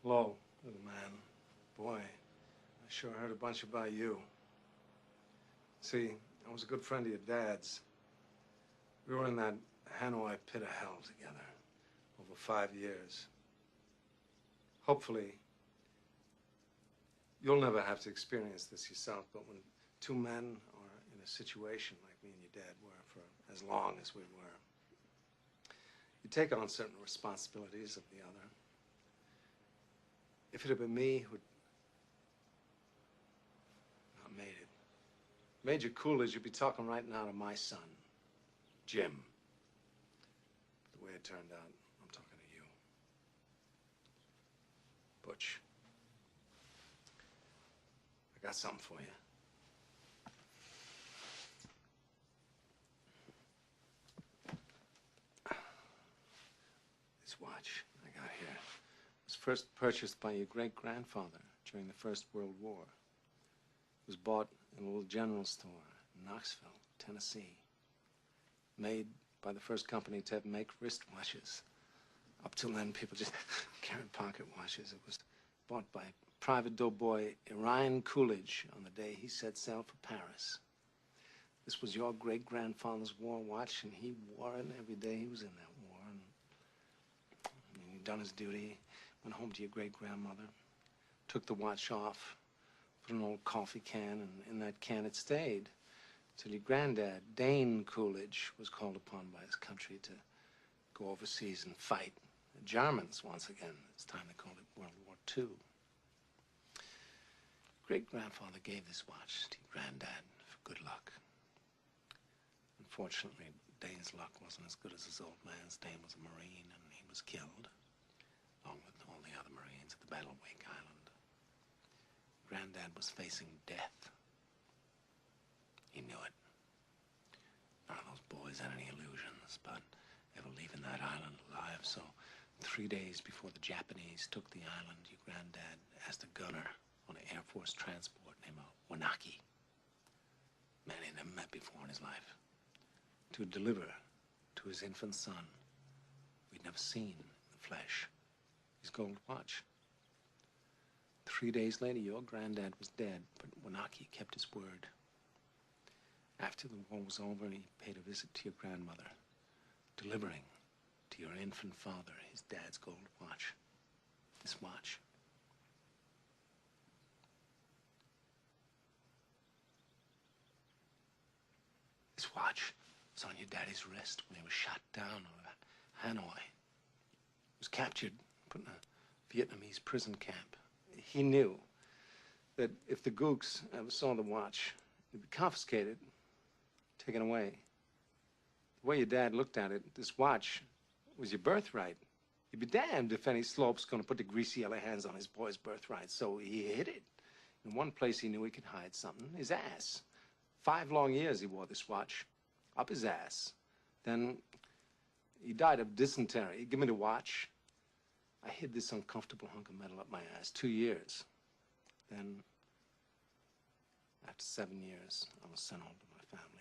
Hello, little man. Boy, I sure heard a bunch about you. See, I was a good friend of your dad's. We were in that Hanoi pit of hell together over 5 years. Hopefully, you'll never have to experience this yourself, but when two men are in a situation like me and your dad were for as long as we were, you take on certain responsibilities of the other. If it had been me who'd not made it, Major Coolidge, you'd be talking right now to my son, Jim. But the way it turned out, I'm talking to you. Butch, I got something for you. This watch I got here was first purchased by your great-grandfather during the First World War. It was bought in a little general store in Knoxville, Tennessee. Made by the first company to make wristwatches. Up till then, people just carried pocket watches. It was bought by Private Doughboy Orion Coolidge on the day he set sail for Paris. This was your great-grandfather's war watch, and he wore it every day he was in that war. And he'd done his duty, went home to your great-grandmother, took the watch off, put an old coffee can, and in that can it stayed. Till your granddad, Dane Coolidge, was called upon by his country to go overseas and fight the Germans once again. This time they called it World War II. Great-grandfather gave this watch to your granddad for good luck. Unfortunately, Dane's luck wasn't as good as his old man's. Dane was a Marine, and he was killed, along with all the other Marines at the Battle of Wake Island. Granddad was facing death. He knew it. None of those boys had any illusions about ever leaving that island alive, so 3 days before the Japanese took the island, your granddad asked a gunner on an Air Force transport named Wanaki, man he'd never met before in his life, to deliver to his infant son, we'd never seen in the flesh, his gold watch. 3 days later, your granddad was dead, but Wanaki kept his word. After the war was over, he paid a visit to your grandmother, delivering to your infant father his dad's gold watch. This watch. This watch was on your daddy's wrist when he was shot down over Hanoi. He was captured, put in a Vietnamese prison camp. He knew that if the Gooks ever saw the watch, it'd be confiscated, taken away. The way your dad looked at it, this watch was your birthright. You'd be damned if any slope's gonna put the greasy yellow hands on his boy's birthright, so he hid it. In one place he knew he could hide something, his ass. 5 long years he wore this watch, up his ass. Then he died of dysentery. He gave me the watch. I hid this uncomfortable hunk of metal up my ass 2 years. Then, after 7 years, I was sent home to my family.